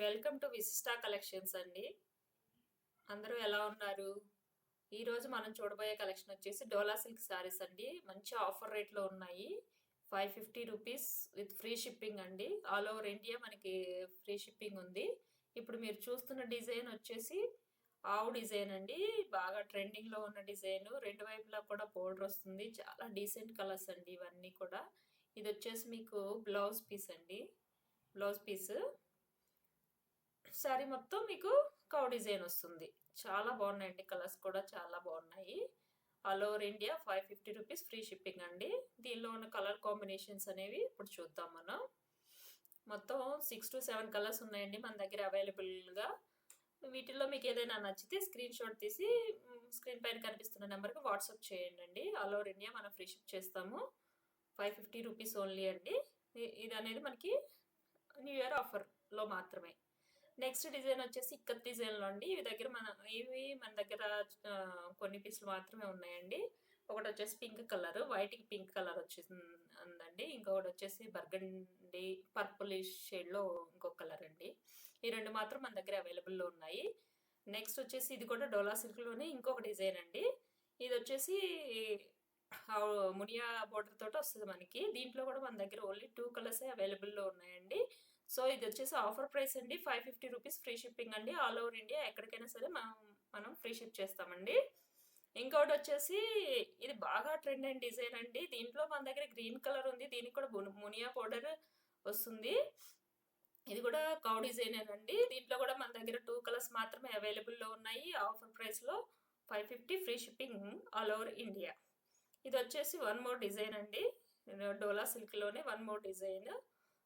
Welcome to విశిష్టా collections అండి. అందరూ ఎలా ఉన్నారు? ఈరోజు మనం చూడబోయే కలెక్షన్ వచ్చేసి డోలా సిల్క్ శారీస్ అండి. మంచి ఆఫర్ రేట్లో ఉన్నాయి. 550 రూపీస్ విత్ ఫ్రీ షిప్పింగ్ అండి. ఆల్ ఓవర్ ఇండియా మనకి ఫ్రీ షిప్పింగ్ ఉంది. ఇప్పుడు మీరు చూస్తున్న డిజైన్ వచ్చేసి ఆవు డిజైన్ అండి. బాగా ట్రెండింగ్లో ఉన్న డిజైన్. రెండు వైపులా కూడా బోర్డర్ వస్తుంది. చాలా డీసెంట్ కలర్స్ అండి ఇవన్నీ కూడా. ఇది వచ్చేసి మీకు బ్లౌజ్ పీస్ అండి. బ్లౌజ్ పీస్ శారీ మొత్తం మీకు కౌ డిజైన్ వస్తుంది. చాలా బాగున్నాయండి. కలర్స్ కూడా చాలా బాగున్నాయి. All over India 550 rupees free shipping అండి. దీనిలో ఉన్న కలర్ కాంబినేషన్స్ అనేవి ఇప్పుడు చూద్దాం మనం. మొత్తం 6 to 7 కలర్స్ ఉన్నాయండి మన దగ్గర అవైలబుల్గా. వీటిల్లో మీకు ఏదైనా నచ్చితే స్క్రీన్ షాట్ తీసి స్క్రీన్ పైన కనిపిస్తున్న నెంబర్కి వాట్సాప్ చేయండి. ఆల్ ఓవర్ ఇండియా మనం ఫ్రీ షిప్ చేస్తాము. 550 రూపీస్ ఓన్లీ అండి. ఇది అనేది మనకి న్యూ ఇయర్ ఆఫర్లో మాత్రమే. నెక్స్ట్ డిజైన్ వచ్చేసి ఇక్కత్ డిజైన్లో అండి. ఇవి మన దగ్గర కొన్ని పీసులు మాత్రమే ఉన్నాయండి. ఒకటి వచ్చేసి పింక్ కలర్, వైట్కి పింక్ కలర్ ఉందండి. ఇంకొకటి వచ్చేసి బర్గండి పర్పుల్ షేడ్లో ఇంకొక కలర్ అండి. ఈ రెండు మాత్రం మన దగ్గర అవైలబుల్లో ఉన్నాయి. నెక్స్ట్ వచ్చేసి ఇది కూడా డోలా సిల్క్లోనే ఇంకొక డిజైన్ అండి. ఇది వచ్చేసి మునియా బోర్డర్ తోటి వస్తుంది మనకి. దీంట్లో కూడా మన దగ్గర ఓన్లీ 2 కలర్స్ అవైలబుల్లో ఉన్నాయండి. సో ఇది వచ్చేసి ఆఫర్ ప్రైస్ అండి. 550 రూపీస్ ఫ్రీ షిప్పింగ్ అండి. ఆల్ ఓవర్ ఇండియా ఎక్కడికైనా సరే మనం ఫ్రీ షిప్ చేస్తామండి. ఇంకొకటి వచ్చేసి ఇది బాగా ట్రెండ్ అయిన డిజైన్ అండి. దీంట్లో మన దగ్గర గ్రీన్ కలర్ ఉంది. దీనికి కూడా మునియా పౌడర్ వస్తుంది. ఇది కూడా కౌ డిజైన్ అండి. దీంట్లో కూడా మన దగ్గర 2 కలర్స్ మాత్రమే అవైలబుల్లో ఉన్నాయి. ఆఫర్ ప్రైస్లో 550 free shipping all over India. ఇది వచ్చేసి వన్ మోర్ డిజైన్ అండి. డోలా సిల్క్లోనే వన్ మోర్ డిజైన్.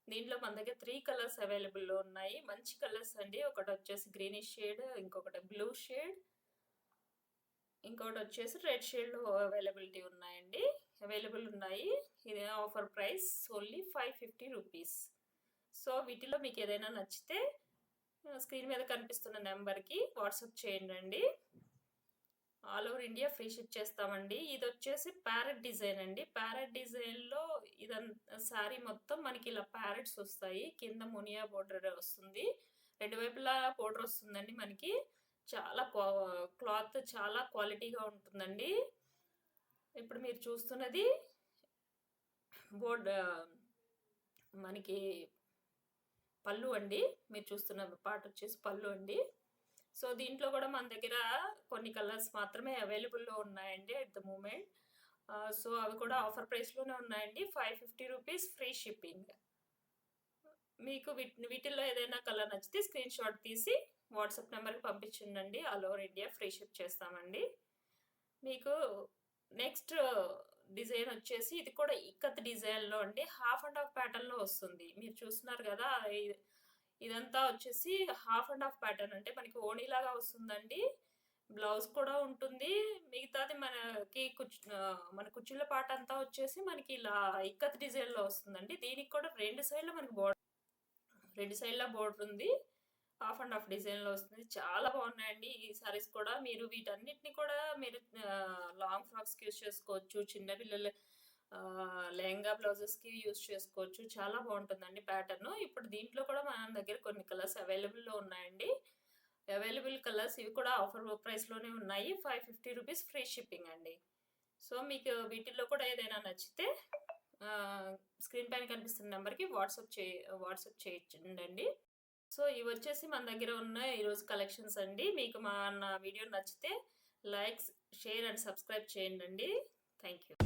దీంట్లో మన దగ్గర 3 కలర్స్ అవైలబుల్లో ఉన్నాయి. మంచి కలర్స్ అండి. ఒకటి వచ్చేసి గ్రీనిష్ షేడ్, ఇంకొకటి బ్లూ షేడ్, ఇంకొకటి వచ్చేసి రెడ్ షేడ్లో అవైలబుల్ ఉన్నాయి. ఇది offer price only 550 rupees. So వీటిలో మీకు ఏదైనా నచ్చితే స్క్రీన్ మీద కనిపిస్తున్న నెంబర్కి వాట్సాప్ చేయండి. All over India free ship చేస్తామండి. ఇది వచ్చేసి ప్యారెట్ డిజైన్ అండి. ప్యారెట్ డిజైన్లో ఇదంతా శారీ మొత్తం మనకి ఇలా ప్యారెట్స్ వస్తాయి. కింద మునియా బోర్డర్ వస్తుంది. రెండు వైపులా బోర్డర్ వస్తుందండి మనకి. చాలా క్లాత్ చాలా క్వాలిటీగా ఉంటుందండి. ఇప్పుడు మీరు చూస్తున్నది మనకి పళ్ళు అండి. మీరు చూస్తున్న పార్ట్ వచ్చేసి పళ్ళు అండి. సో దీంట్లో కూడా మన దగ్గర కొన్ని కలర్స్ మాత్రమే అవైలబుల్లో ఉన్నాయండి అట్ ద మూమెంట్. సో అవి కూడా ఆఫర్ ప్రైస్లోనే ఉన్నాయండి. 550 రూపీస్ ఫ్రీ షిప్పింగ్. మీకు వీటిల్లో ఏదైనా కలర్ నచ్చితే స్క్రీన్ షాట్ తీసి వాట్సాప్ నెంబర్కి పంపించండి. All over India free ship చేస్తామండి. మీకు నెక్స్ట్ డిజైన్ వచ్చేసి ఇది కూడా ఇక్కత్ డిజైన్లో అండి. హాఫ్ అండ్ హాఫ్ ప్యాటర్న్లో వస్తుంది. మీరు చూస్తున్నారు కదా, ఇదంతా వచ్చేసి హాఫ్ అండ్ హాఫ్ ప్యాటర్న్ అంటే మనకి ఓణీలాగా వస్తుందండి. బ్లౌజ్ కూడా ఉంటుంది. మిగతాది మన కుచ్చుళ్ళ పాట అంతా వచ్చేసి మనకి ఇలా ఇక్కత్ డిజైన్లో వస్తుందండి. దీనికి కూడా రెండు సైడ్ల బోర్డర్ ఉంది. హాఫ్ అండ్ హాఫ్ డిజైన్లో వస్తుంది. చాలా బాగున్నాయండి ఈ సారీస్ కూడా. మీరు వీటన్నిటిని కూడా మీరు లాంగ్ ఫ్రాక్స్కి యూజ్ చేసుకోవచ్చు. చిన్నపిల్లలు లెహంగా బ్లౌజెస్కి యూజ్ చేసుకోవచ్చు. చాలా బాగుంటుందండి ప్యాటర్న్. ఇప్పుడు దీంట్లో కూడా మన దగ్గర కొన్ని కలర్స్ అవైలబుల్లో ఉన్నాయండి. అవైలబుల్ కలర్స్ ఇవి కూడా ఆఫర్ ప్రైస్లోనే ఉన్నాయి. 550 రూపీస్ ఫ్రీ షిప్పింగ్ అండి. సో మీకు వీటిల్లో కూడా ఏదైనా నచ్చితే స్క్రీన్ పైన కనిపిస్తున్న నెంబర్కి వాట్సాప్ చేయండి. సో ఇవి వచ్చేసి మన దగ్గర ఉన్న ఈరోజు కలెక్షన్స్ అండి. మీకు నా వీడియో నచ్చితే లైక్, షేర్ అండ్ సబ్స్క్రైబ్ చేయండి. Thank you.